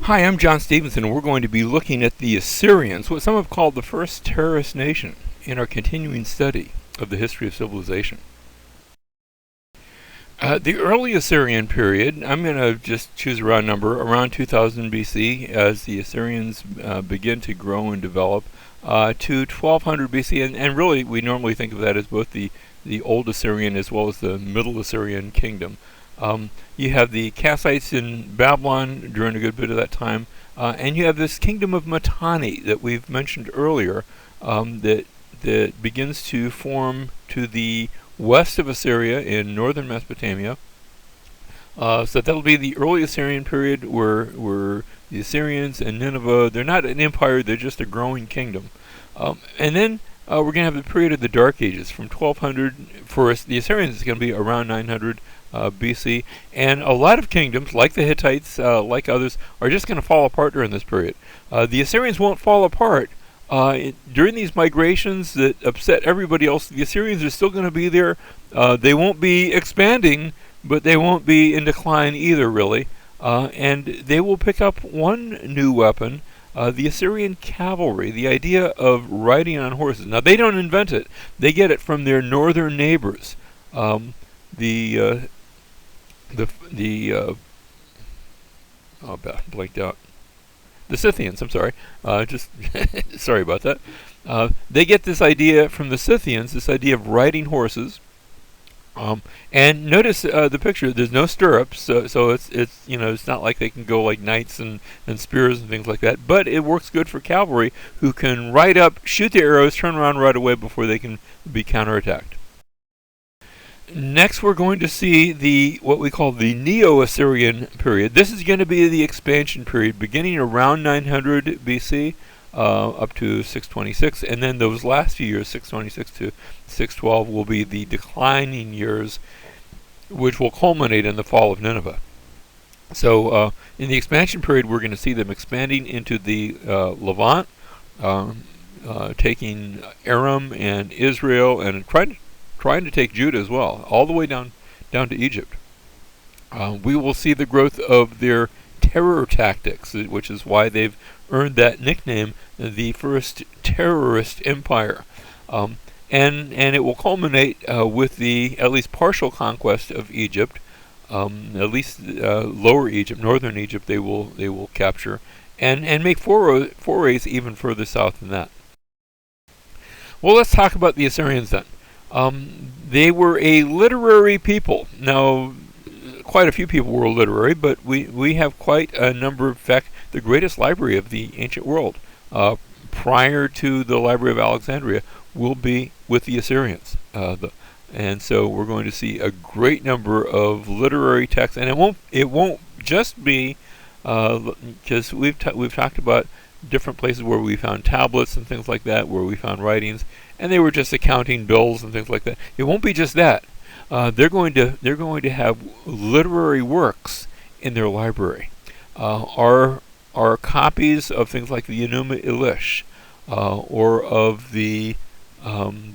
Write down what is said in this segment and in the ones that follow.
Hi, I'm John Stevenson, and we're going to be looking at the Assyrians, what some have called the first terrorist nation, in our continuing study of the history of civilization. The early Assyrian period, I'm going to just choose a round number, around 2000 BC, as the Assyrians begin to grow and develop, to 1200 BC, and really we normally think of that as both the Old Assyrian as well as the Middle Assyrian kingdom. You have the Kassites in Babylon during a good bit of that time, and you have this kingdom of Mitanni that we've mentioned earlier, that begins to form to the west of Assyria in northern Mesopotamia. So that'll be the early Assyrian period, where the Assyrians and Nineveh, they're not an empire, they're just a growing kingdom. And then we're going to have the period of the Dark Ages from 1200. For the Assyrians, it's going to be around 900 BC, and a lot of kingdoms, like the Hittites, like others, are just going to fall apart during this period. The Assyrians won't fall apart. During these migrations that upset everybody else, the Assyrians are still going to be there. They won't be expanding, but they won't be in decline either, really. And they will pick up one new weapon, the Assyrian cavalry, the idea of riding on horses. Now, they don't invent it. They get it from their northern neighbors. Blanked out. The Scythians, I'm sorry. Just sorry about that. They get this idea from the Scythians, this idea of riding horses. And notice the picture. There's no stirrups, so it's not like they can go like knights and spears and things like that. But it works good for cavalry, who can ride up, shoot the arrows, turn around right away before they can be counterattacked. Next, we're going to see what we call the Neo-Assyrian period. This is going to be the expansion period, beginning around 900 BC up to 626, and then those last few years, 626 to 612, will be the declining years, which will culminate in the fall of Nineveh. So in the expansion period, we're going to see them expanding into the Levant, taking Aram and Israel, and trying to take Judah as well, all the way down to Egypt. We will see the growth of their terror tactics, which is why they've earned that nickname, the first terrorist empire. And it will culminate with the at least partial conquest of Egypt, at least lower Egypt, northern Egypt they will capture, and make forays even further south than that. Well, let's talk about the Assyrians then. They were a literary people. Now, quite a few people were literary, but we have quite a number. In fact, the greatest library of the ancient world, prior to the Library of Alexandria, will be with the Assyrians. And so we're going to see a great number of literary texts, and it won't just be because we've talked about different places where we found tablets and things like that, where we found writings, and they were just accounting bills and things like that. It won't be just that. They're going to have literary works in their library. Our copies of things like the Enuma Elish, or of the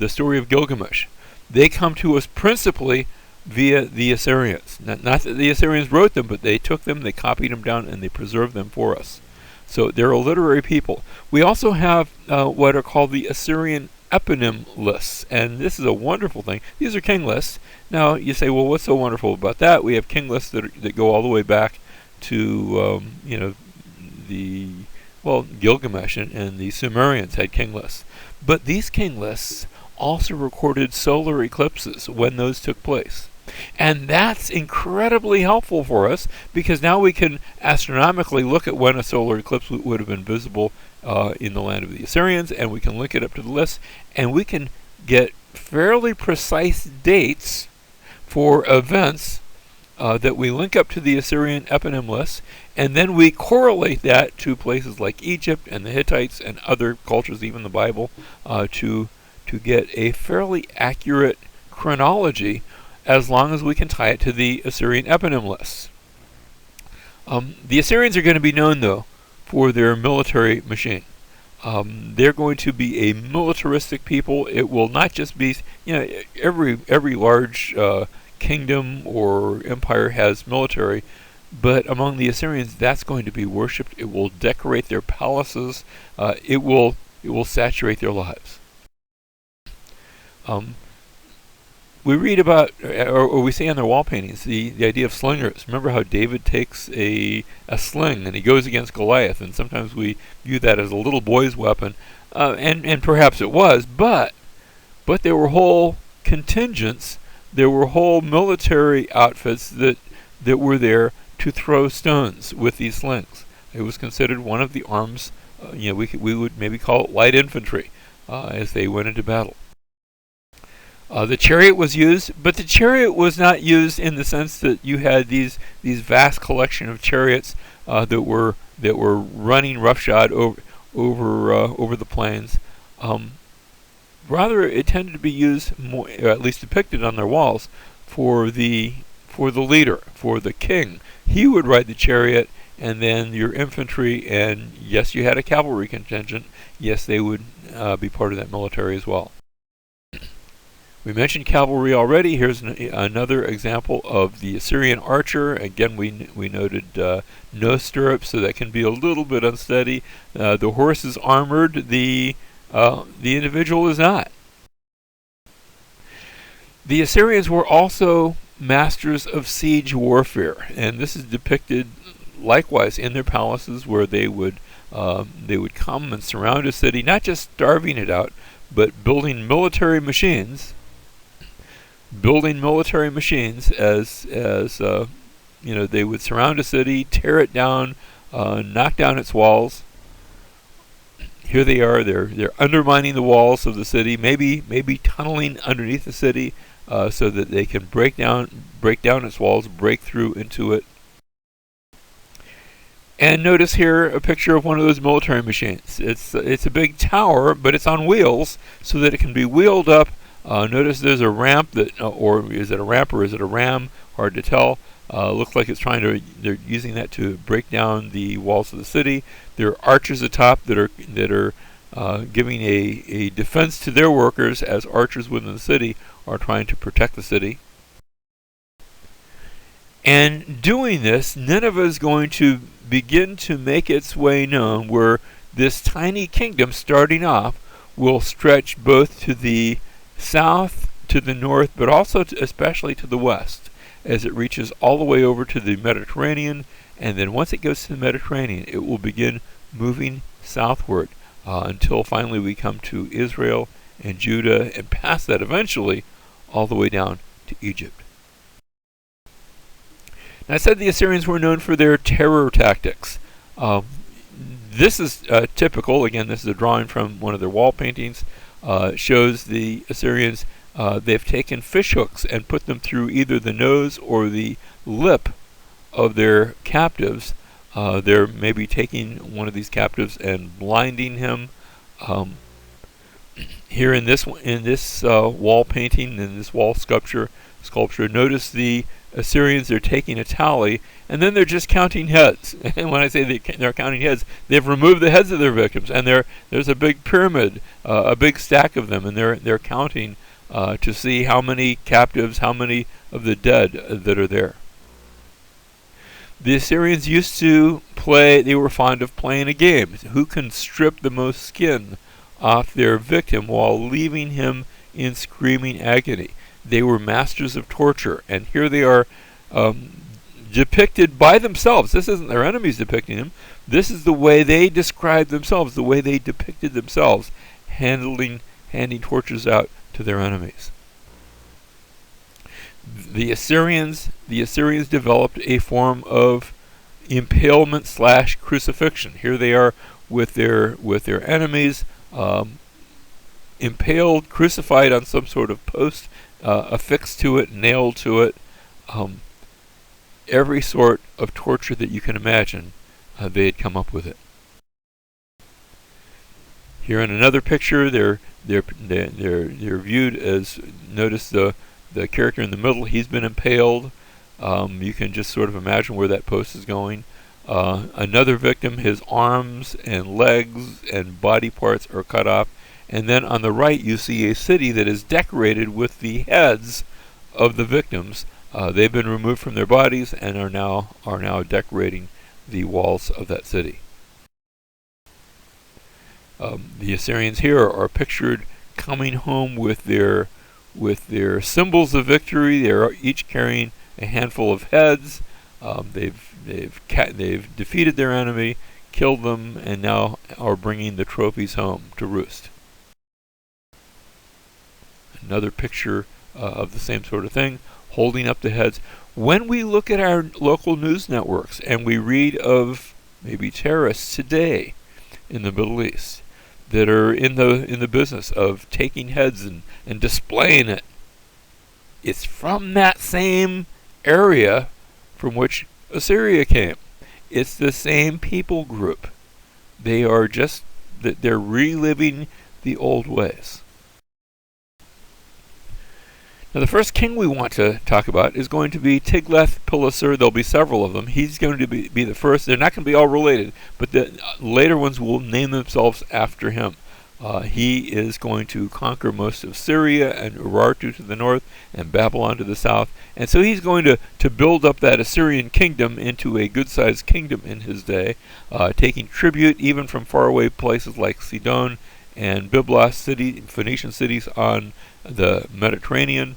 story of Gilgamesh, they come to us principally via the Assyrians. Not that the Assyrians wrote them, but they took them, they copied them down, and they preserved them for us. So they're a literary people. We also have what are called the Assyrian eponym lists, and this is a wonderful thing. These are king lists. Now you say, well, what's so wonderful about that? We have king lists that go all the way back to Gilgamesh and the Sumerians had king lists. But these king lists also recorded solar eclipses when those took place. And that's incredibly helpful for us, because now we can astronomically look at when a solar eclipse would have been visible in the land of the Assyrians, and we can link it up to the list, and we can get fairly precise dates for events that we link up to the Assyrian eponym lists, and then we correlate that to places like Egypt and the Hittites and other cultures, even the Bible, to get a fairly accurate chronology, as long as we can tie it to the Assyrian eponym lists. The Assyrians are going to be known, though, for their military machine. They're going to be a militaristic people. It will not just be, every large kingdom or empire has military. But among the Assyrians, that's going to be worshipped. It will decorate their palaces. It will saturate their lives. We read about, or we see on their wall paintings, the idea of slingers. Remember how David takes a sling and he goes against Goliath, and sometimes we view that as a little boy's weapon, and perhaps it was, but there were whole contingents, there were whole military outfits that were there to throw stones with these slings. It was considered one of the arms. We would maybe call it light infantry as they went into battle. The chariot was used, but the chariot was not used in the sense that you had these vast collection of chariots that were running roughshod over the plains. Rather, it tended to be used more, or at least depicted on their walls, for the leader, for the king. He would ride the chariot, and then your infantry, and yes, you had a cavalry contingent. Yes, they would be part of that military as well. We mentioned cavalry already. Here's another example of the Assyrian archer. Again, we noted no stirrups, so that can be a little bit unsteady. The horse is armored. The individual is not. The Assyrians were also masters of siege warfare, and this is depicted likewise in their palaces, where they would come and surround a city, not just starving it out, but building military machines as they would surround a city, tear it down, knock down its walls. Here they are, they're undermining the walls of the city, maybe tunneling underneath the city, so that they can break down its walls, break through into it. And notice here a picture of one of those military machines. It's a big tower, but it's on wheels so that it can be wheeled up. Notice there's a ramp or is it a ramp or is it a ram? Hard to tell. Looks like they're using that to break down the walls of the city. There are archers atop that are giving a defense to their workers, as archers within the city are trying to protect the city. And doing this, Nineveh is going to begin to make its way known, where this tiny kingdom starting off will stretch both to the south, to the north, but also especially to the west, as it reaches all the way over to the Mediterranean. And then once it goes to the Mediterranean, it will begin moving southward until finally we come to Israel and Judah, and past that eventually all the way down to Egypt. Now, I said the Assyrians were known for their terror tactics. This is typical. Again, this is a drawing from one of their wall paintings. Shows the Assyrians, they've taken fish hooks and put them through either the nose or the lip of their captives. They're maybe taking one of these captives and blinding him. Here in this wall painting, in this wall sculpture, notice the Assyrians are taking a tally, and then they're just counting heads. And when I say they're counting heads, they've removed the heads of their victims, and there's a big pyramid, a big stack of them, and they're counting to see how many captives, how many of the dead that are there. The Assyrians used to play, they were fond of playing a game. Who can strip the most skin off their victim while leaving him in screaming agony? They were masters of torture, and here they are depicted by themselves. This isn't their enemies depicting them. This is the way they described themselves, the way they depicted themselves, handing tortures out to their enemies. The Assyrians developed a form of impalement / crucifixion. Here they are with their enemies, impaled, crucified on some sort of post, affixed to it, nailed to it. Every sort of torture that you can imagine, they had come up with it. Here in another picture, they're viewed as, notice the character in the middle, he's been impaled. You can just sort of imagine where that post is going. Another victim, his arms and legs and body parts are cut off. And then on the right, you see a city that is decorated with the heads of the victims They've been removed from their bodies and are now decorating the walls of that city. The Assyrians here are pictured coming home with their symbols of victory. They're each carrying a handful of heads. They've defeated their enemy, killed them, and now are bringing the trophies home to roost. Another picture of the same sort of thing, holding up the heads. When we look at our local news networks and we read of maybe terrorists today in the Middle East that are in the business of taking heads and displaying it, it's from that same area from which Assyria came. It's the same people group. They are just that they're reliving the old ways. Now, the first king we want to talk about is going to be Tiglath-Pileser. There'll be several of them. He's going to be the first. They're not going to be all related, but the later ones will name themselves after him. He is going to conquer most of Syria and Urartu to the north and Babylon to the south. And so he's going to build up that Assyrian kingdom into a good-sized kingdom in his day, taking tribute even from faraway places like Sidon and Byblos, Phoenician cities on the Mediterranean.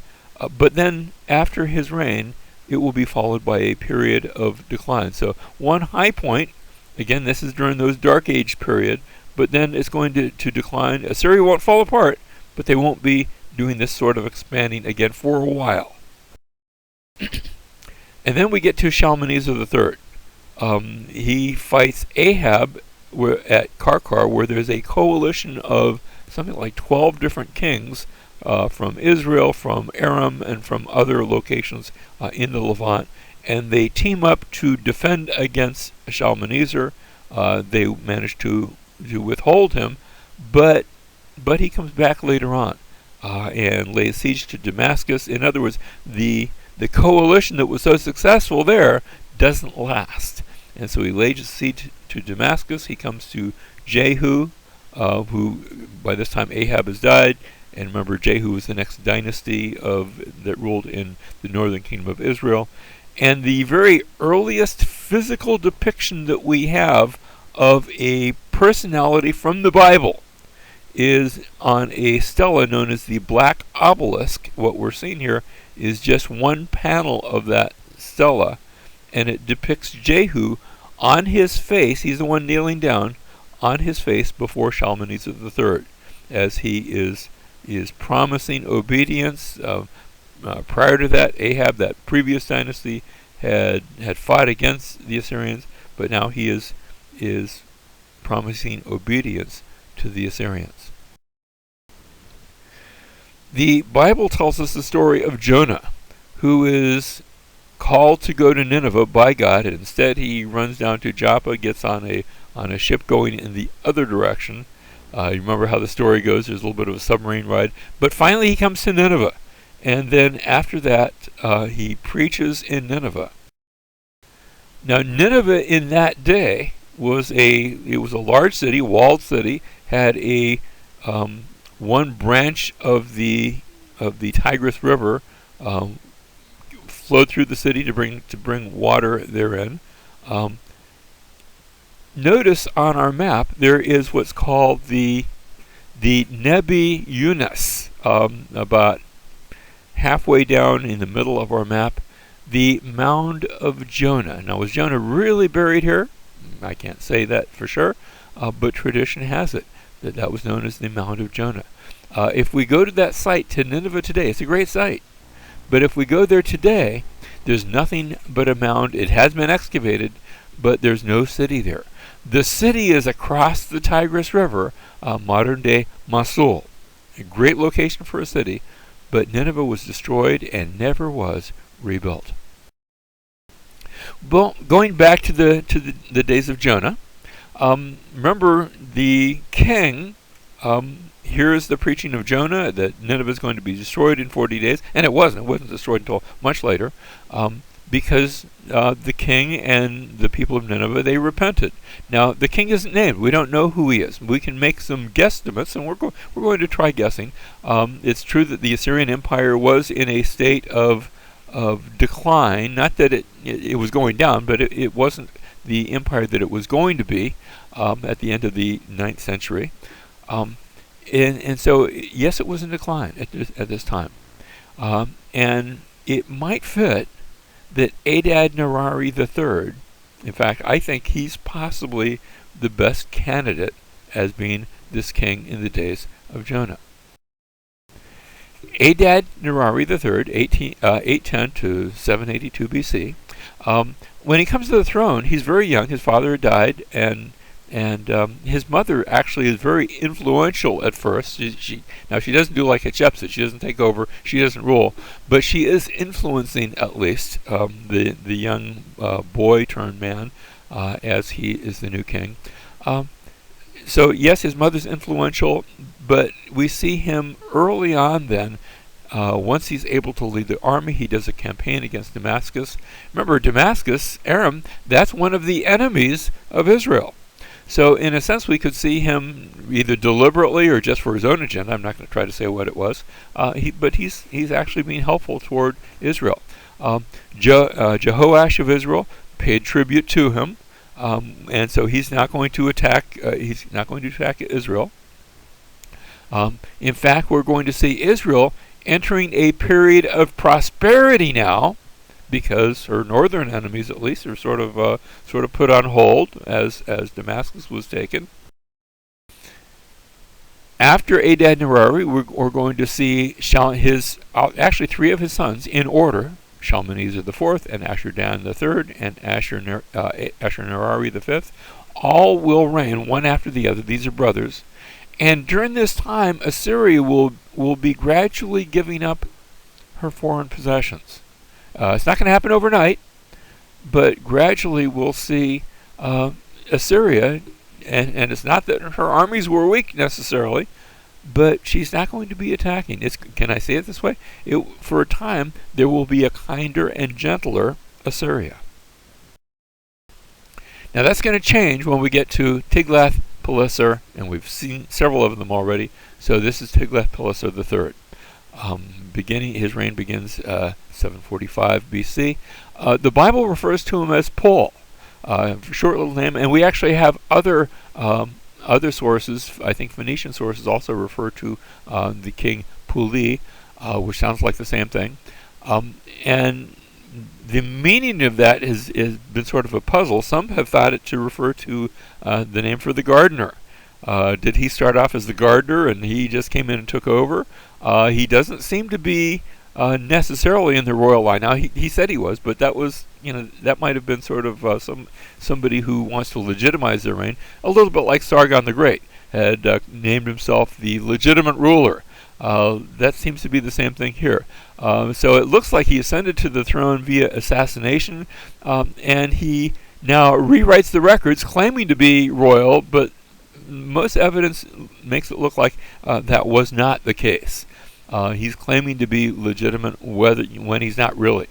But then after his reign, it will be followed by a period of decline. So one high point, again, this is during those Dark Age period, but then it's going to decline. Assyria won't fall apart, but they won't be doing this sort of expanding again for a while. And then we get to Shalmaneser III. He fights Ahab at Karkar, where there's a coalition of something like 12 different kings from Israel, from Aram, and from other locations in the Levant, and they team up to defend against Shalmaneser. They manage to withhold him, but he comes back later on and lays siege to Damascus. In other words, the coalition that was so successful there doesn't last, and so he lays siege to Damascus. He comes to Jehu, who by this time Ahab has died. And remember, Jehu was the next dynasty that ruled in the northern kingdom of Israel. And the very earliest physical depiction that we have of a personality from the Bible is on a stela known as the Black Obelisk. What we're seeing here is just one panel of that stela, and it depicts Jehu on his face. He's the one kneeling down on his face before Shalmaneser III, as he is promising obedience. Prior to that, Ahab, that previous dynasty, had fought against the Assyrians, but now he is promising obedience to the Assyrians. The Bible tells us the story of Jonah, who is called to go to Nineveh by God, and instead he runs down to Joppa, gets on a ship going in the other direction. You remember how the story goes. There's a little bit of a submarine ride. But finally he comes to Nineveh. And then after that, he preaches in Nineveh. Now, Nineveh in that day was a large city, walled city, had a one branch of the Tigris River flowed through the city to bring water therein. Notice on our map there is what's called the Nebi Yunus, about halfway down in the middle of our map, the Mound of Jonah. Now, was Jonah really buried here? I can't say that for sure, but tradition has it that was known as the Mound of Jonah. If we go to that site, to Nineveh today, it's a great site, but if we go there today, there's nothing but a mound. It has been excavated, but there's no city there. The city is across the Tigris River, modern-day Mosul. A great location for a city, but Nineveh was destroyed and never was rebuilt. Well, going back to the days of Jonah, remember the king hears the preaching of Jonah that Nineveh is going to be destroyed in 40 days, and it wasn't. It wasn't destroyed until much later. Because the king and the people of Nineveh, they repented. Now, the king isn't named. We don't know who he is. We can make some guesstimates, and we're going to try guessing. It's true that the Assyrian Empire was in a state of of decline. Not that it was going down, but it wasn't the empire that it was going to be at the end of the 9th century. And so, yes, it was in decline at this time. And it might fit that Adad-Nirari III, in fact, I think he's possibly the best candidate as being this king in the days of Jonah. Adad-Nirari III, 810 to 782 BC. When he comes to the throne, he's very young. His father had died, and his mother actually is very influential at first. She doesn't do like Hatshepsut. She doesn't take over. She doesn't rule, but she is influencing at least the young boy turned man as he is the new king. So yes, his mother's influential, but we see him early on then. Once he's able to lead the army, he does a campaign against Damascus. Remember, Damascus, Aram, that's one of the enemies of Israel. So in a sense, we could see him either deliberately or just for his own agenda. I'm not going to try to say what it was, but he's actually being helpful toward Israel. Jehoash of Israel paid tribute to him, and so he's not going to attack. He's not going to attack Israel. In fact, we're going to see Israel entering a period of prosperity now, because her northern enemies, at least, are sort of put on hold as Damascus was taken. After Adad-Nirari, we're going to see actually three of his sons in order: Shalmaneser IV and Ashur-dan III and Ashur-Nirari V. All will reign one after the other. These are brothers. And during this time, Assyria will be gradually giving up her foreign possessions. It's not going to happen overnight, but gradually we'll see Assyria, and it's not that her armies were weak necessarily, but she's not going to be attacking. Can I say it this way? For a time, there will be a kinder and gentler Assyria. Now that's going to change when we get to Tiglath-Pileser, and we've seen several of them already. So this is Tiglath-Pileser III. His reign begins 745 BC. The Bible refers to him as Paul, short little name, and we actually have other sources. I think Phoenician sources also refer to the king Puli, which sounds like the same thing. And the meaning of that has been sort of a puzzle. Some have thought it to refer to the name for the gardener. Did he start off as the gardener and he just came in and took over? He doesn't seem to be necessarily in the royal line. Now he said he was, but that was, that might have been sort of somebody who wants to legitimize their reign, a little bit like Sargon the Great had named himself the legitimate ruler. That seems to be the same thing here. So it looks like he ascended to the throne via assassination, and he now rewrites the records claiming to be royal, but most evidence makes it look like that was not the case. He's claiming to be legitimate when he's not really.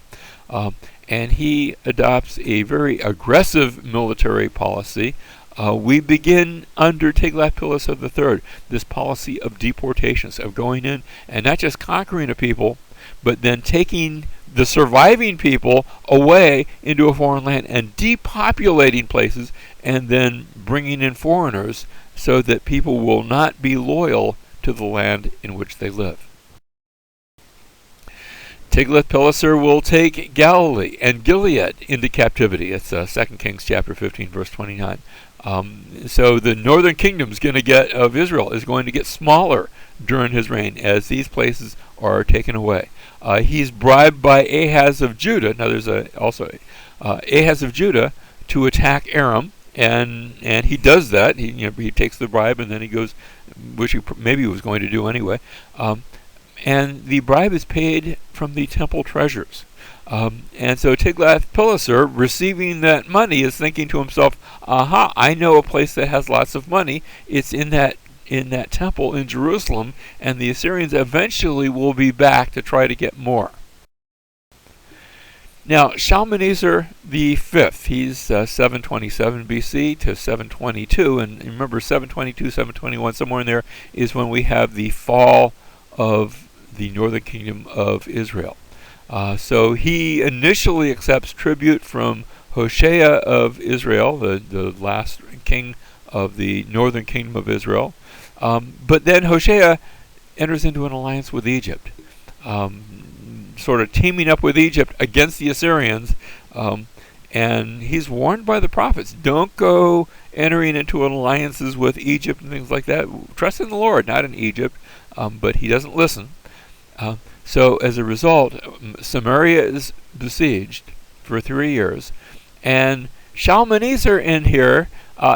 And he adopts a very aggressive military policy. We begin under Tiglath-Pileser III, this policy of deportations, of going in and not just conquering a people, but then taking the surviving people away into a foreign land and depopulating places, and then bringing in foreigners so that people will not be loyal to the land in which they live. Tiglath-Pileser will take Galilee and Gilead into captivity. It's 2 Kings chapter 15, verse 29. So the northern kingdom of Israel is going to get smaller during his reign as these places are taken away. He's bribed by Ahaz of Judah. Now there's also Ahaz of Judah to attack Aram, and he does that. He takes the bribe and then he goes, which he maybe was going to do anyway. And the bribe is paid from the temple treasures. And so Tiglath-Pileser, receiving that money, is thinking to himself, aha, I know a place that has lots of money. It's in that temple in Jerusalem, and the Assyrians eventually will be back to try to get more. Now, Shalmaneser V, he's 727 BC to 722, and remember 722, 721, somewhere in there is when we have the fall of the northern kingdom of Israel. So he initially accepts tribute from Hoshea of Israel, the last king of the northern kingdom of Israel. But then Hoshea enters into an alliance with Egypt, sort of teaming up with Egypt against the Assyrians. And he's warned by the prophets, don't go entering into alliances with Egypt and things like that. Trust in the Lord, not in Egypt. But he doesn't listen. So as a result, Samaria is besieged for 3 years. And Shalmaneser in here,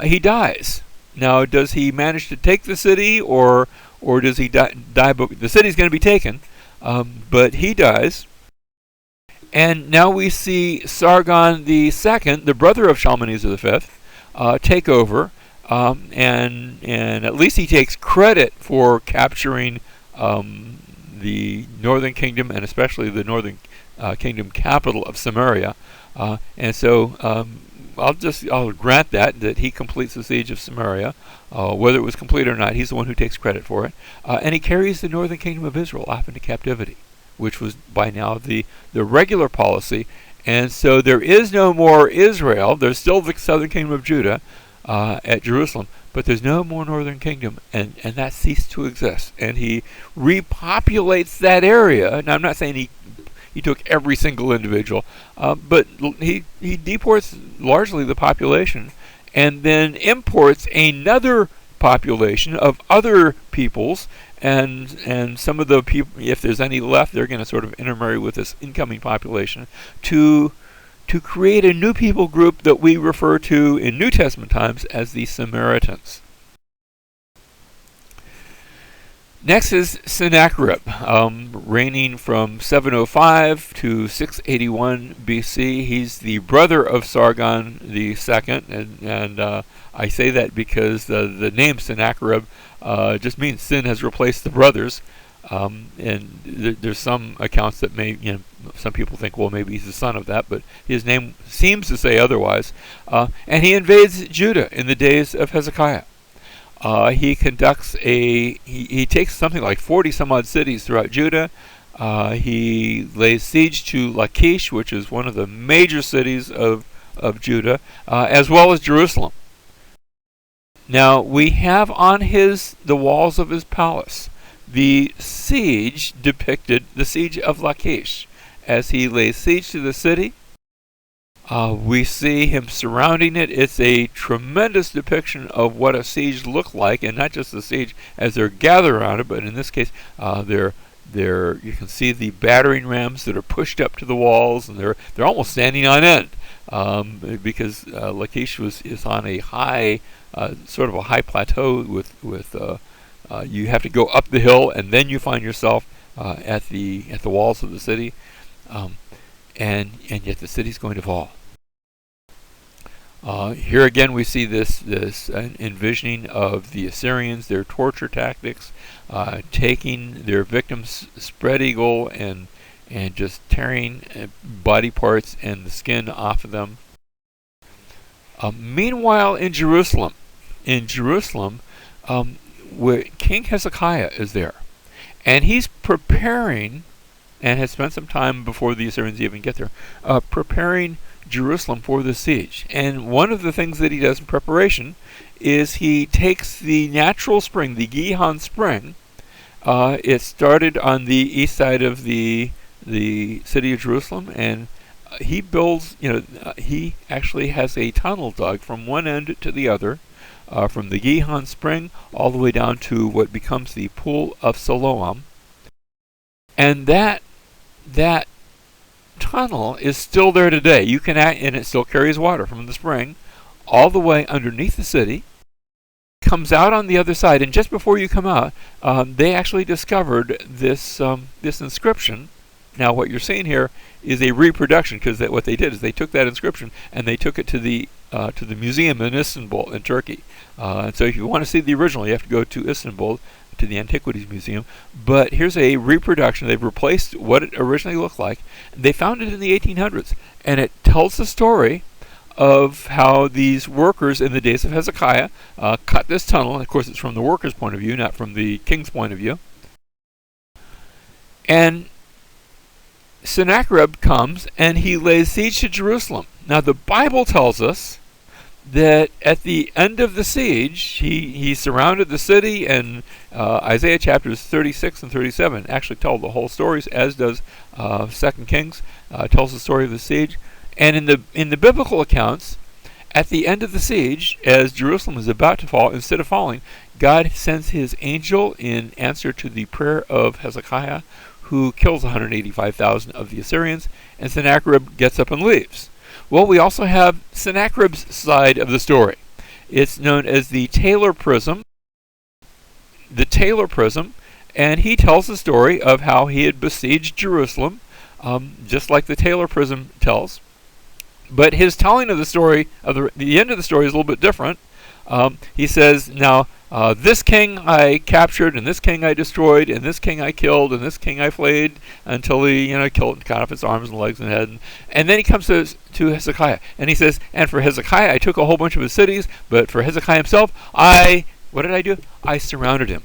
he dies. Now, does he manage to take the city, or does he die? The city's going to be taken, but he dies. And now we see Sargon II, the brother of Shalmaneser V, take over, and at least he takes credit for capturing the northern kingdom, and especially the northern kingdom capital of Samaria. And so I'll grant that he completes the siege of Samaria. Whether it was complete or not, he's the one who takes credit for it. And he carries the northern kingdom of Israel off into captivity, which was by now the regular policy. And so there is no more Israel. There's still the southern kingdom of Judah at Jerusalem, but there's no more northern kingdom, and that ceased to exist. And he repopulates that area. Now, I'm not saying he took every single individual, but he deports largely the population, and then imports another population of other peoples, and some of the people, if there's any left, they're going to sort of intermarry with this incoming population to create a new people group that we refer to in New Testament times as the Samaritans. Next is Sennacherib, reigning from 705 to 681 BC. He's the brother of Sargon II, and I say that because the name Sennacherib just means sin has replaced the brothers. And there's some accounts that some people think, well, maybe he's the son of that, but his name seems to say otherwise. And he invades Judah in the days of Hezekiah. He conducts he takes something like 40 some odd cities throughout Judah. He lays siege to Lachish, which is one of the major cities of Judah, as well as Jerusalem. Now we have on the walls of his palace the siege depicted, the siege of Lachish. As he lays siege to the city, we see him surrounding it. It's a tremendous depiction of what a siege looked like, and not just the siege as they're gathered around it, but in this case, you can see the battering rams that are pushed up to the walls, and they're almost standing on end, because Lachish is on a high, sort of a high plateau with you have to go up the hill, and then you find yourself at the walls of the city, and yet the city's going to fall. Here again, we see this envisioning of the Assyrians, their torture tactics, taking their victims, spread eagle, and just tearing body parts and the skin off of them. Meanwhile, in Jerusalem, where King Hezekiah is there, and he's preparing, and has spent some time before the Assyrians even get there, preparing Jerusalem for the siege. And one of the things that he does in preparation is he takes the natural spring, the Gihon Spring. It started on the east side of the city of Jerusalem, and he builds, he actually has a tunnel dug from one end to the other, from the Gihon Spring all the way down to what becomes the Pool of Siloam. And that tunnel is still there today. And it still carries water from the spring all the way underneath the city, comes out on the other side, and just before you come out, they actually discovered this inscription. Now, what you're seeing here is a reproduction, because what they did is they took that inscription and they took it to the museum in Istanbul, in Turkey. And so if you want to see the original, you have to go to Istanbul, to the Antiquities Museum. But here's a reproduction. They've replaced what it originally looked like. They found it in the 1800s, and it tells the story of how these workers in the days of Hezekiah cut this tunnel. And of course, it's from the workers' point of view, not from the king's point of view. And Sennacherib comes and he lays siege to Jerusalem. Now the Bible tells us that at the end of the siege, he surrounded the city, and Isaiah chapters 36 and 37 actually tell the whole stories, as does 2 Kings tells the story of the siege. And in the biblical accounts, at the end of the siege, as Jerusalem is about to fall, instead of falling, God sends his angel in answer to the prayer of Hezekiah, who kills 185,000 of the Assyrians, and Sennacherib gets up and leaves. Well, we also have Sennacherib's side of the story. It's known as the Taylor Prism. The Taylor Prism, and he tells the story of how he had besieged Jerusalem, just like the Taylor Prism tells. But his telling of the story, the end of the story, is a little bit different. He says, now, this king I captured, and this king I destroyed, and this king I killed, and this king I flayed until he, killed, cut off his arms and legs and head. And then he comes to Hezekiah, and he says, and for Hezekiah I took a whole bunch of his cities, but for Hezekiah himself, what did I do? I surrounded him.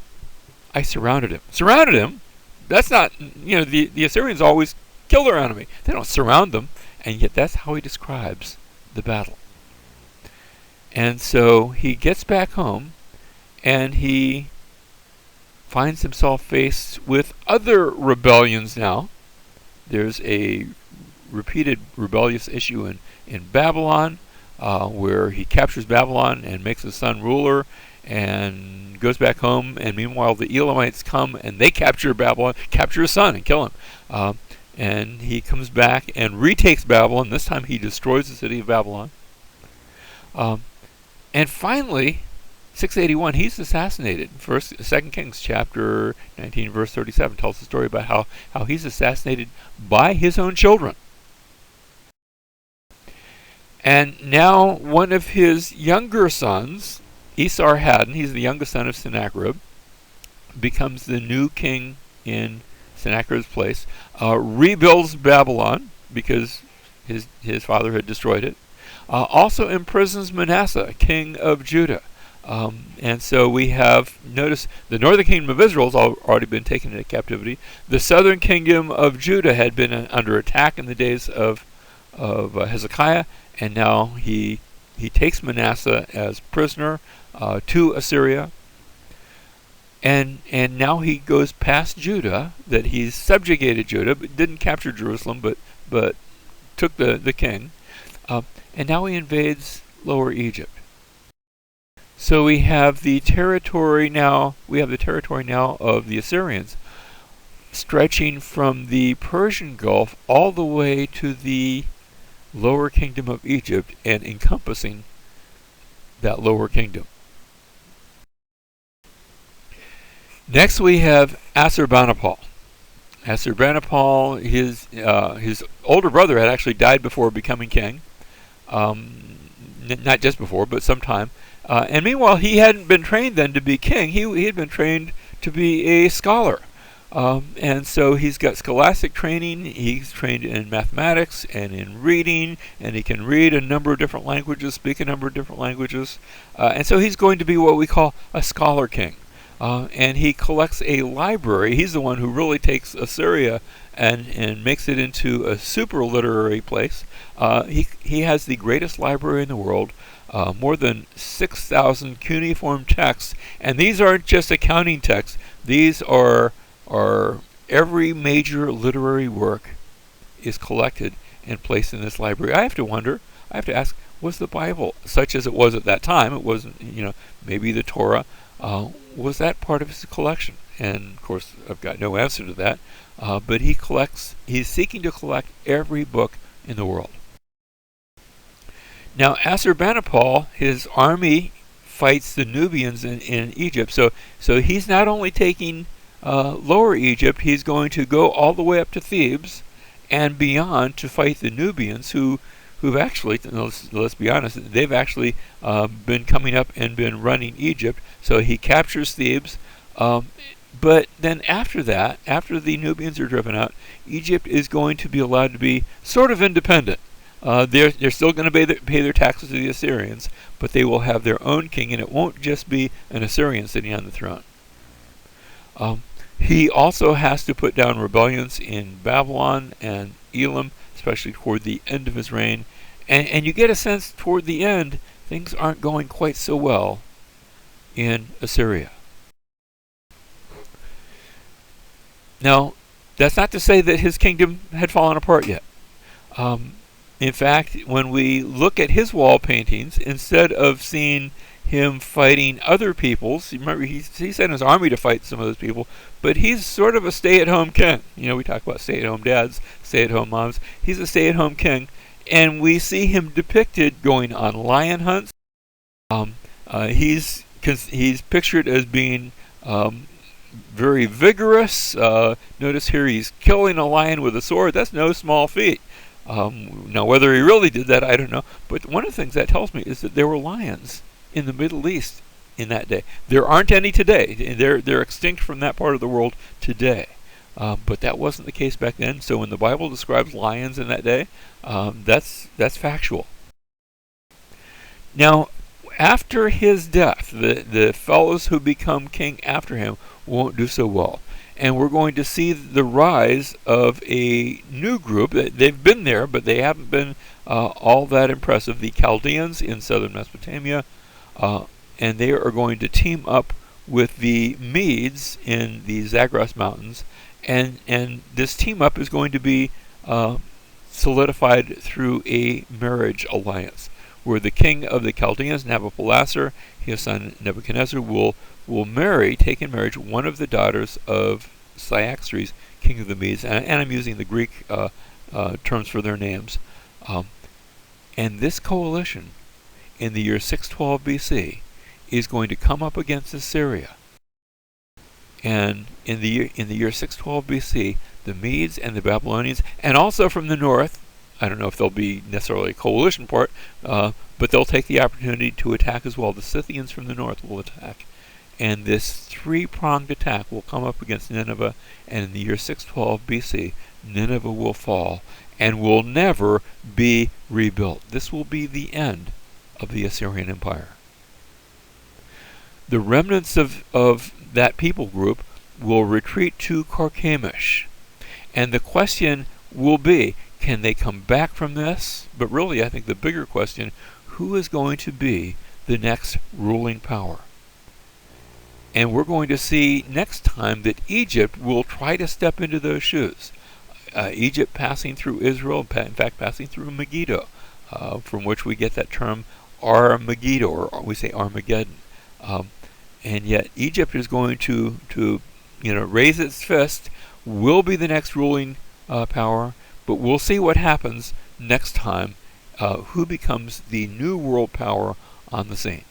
I surrounded him. Surrounded him? That's not, the Assyrians always kill their enemy. They don't surround them, and yet that's how he describes the battle. And so he gets back home, and he finds himself faced with other rebellions now. There's a repeated rebellious issue in Babylon, where he captures Babylon and makes his son ruler and goes back home. And meanwhile, the Elamites come and they capture Babylon, capture his son and kill him. And he comes back and retakes Babylon. This time he destroys the city of Babylon. And finally, 681, he's assassinated. 2 Kings chapter 19, verse 37 tells the story about how he's assassinated by his own children. And now one of his younger sons, Esarhaddon, he's the youngest son of Sennacherib, becomes the new king in Sennacherib's place, rebuilds Babylon because his father had destroyed it. Also imprisons Manasseh, king of Judah. And so we have, notice, the northern kingdom of Israel has already been taken into captivity. The southern kingdom of Judah had been under attack in the days of Hezekiah, and now he takes Manasseh as prisoner to Assyria. And now he goes past Judah, that he's subjugated Judah, but didn't capture Jerusalem, but took the king. And now he invades Lower Egypt. So we have the territory now of the Assyrians, stretching from the Persian Gulf all the way to the lower kingdom of Egypt and encompassing that lower kingdom. Next we have Assurbanipal. Assurbanipal, his older brother had actually died before becoming king. Not just before, but sometime. And meanwhile, he hadn't been trained then to be king. He had been trained to be a scholar. And so he's got scholastic training. He's trained in mathematics and in reading, and he can read a number of different languages, speak a number of different languages. And so he's going to be what we call a scholar king. And he collects a library. He's the one who really takes Assyria and makes it into a super literary place. He has the greatest library in the world, more than 6,000 cuneiform texts, and these aren't just accounting texts. These are every major literary work is collected and placed in this library. I have to ask, was the Bible, such as it was at that time, it wasn't, maybe the Torah, was that part of his collection? And of course, I've got no answer to that. But he's seeking to collect every book in the world. Now, Assurbanipal, his army fights the Nubians in Egypt. So he's not only taking Lower Egypt, he's going to go all the way up to Thebes and beyond to fight the Nubians, who've actually, let's be honest, they've actually been coming up and been running Egypt. So he captures Thebes. But then after that, after the Nubians are driven out, Egypt is going to be allowed to be sort of independent. They're still going to pay their taxes to the Assyrians, but they will have their own king, and it won't just be an Assyrian sitting on the throne. He also has to put down rebellions in Babylon and Elam, especially toward the end of his reign. And you get a sense toward the end, things aren't going quite so well in Assyria. Now, that's not to say that his kingdom had fallen apart yet. In fact, when we look at his wall paintings, instead of seeing him fighting other peoples, remember he sent his army to fight some of those people, but he's sort of a stay-at-home king. You know, we talk about stay-at-home dads, stay-at-home moms. He's a stay-at-home king, and we see him depicted going on lion hunts. He's pictured as being very vigorous. Notice here he's killing a lion with a sword. That's no small feat. Now, whether he really did that, I don't know. But one of the things that tells me is that there were lions in the Middle East in that day. There aren't any today. They're extinct from that part of the world today. But that wasn't the case back then. So when the Bible describes lions in that day, that's factual. Now, after his death, the fellows who become king after him won't do so well. And we're going to see the rise of a new group. They've been there, but they haven't been all that impressive. The Chaldeans in southern Mesopotamia, and they are going to team up with the Medes in the Zagros Mountains. And this team up is going to be solidified through a marriage alliance, where the king of the Chaldeans, Nabopolassar, his son Nebuchadnezzar, will take in marriage one of the daughters of Cyaxares, king of the Medes, and I'm using the Greek terms for their names. And this coalition, in the year 612 BC, is going to come up against Assyria. And in the year 612 BC, the Medes and the Babylonians, and also from the north, I don't know if they'll be necessarily a coalition part, but they'll take the opportunity to attack as well. The Scythians from the north will attack. And this three-pronged attack will come up against Nineveh, and in the year 612 BC, Nineveh will fall and will never be rebuilt. This will be the end of the Assyrian Empire. The remnants of that people group will retreat to Carchemish. And the question will be, can they come back from this? But really, I think the bigger question, who is going to be the next ruling power? And we're going to see next time that Egypt will try to step into those shoes. Egypt passing through Israel, in fact passing through Megiddo, from which we get that term Ar-Megiddo, or we say Armageddon. And yet Egypt is going to raise its fist, will be the next ruling power, but we'll see what happens next time, who becomes the new world power on the scene.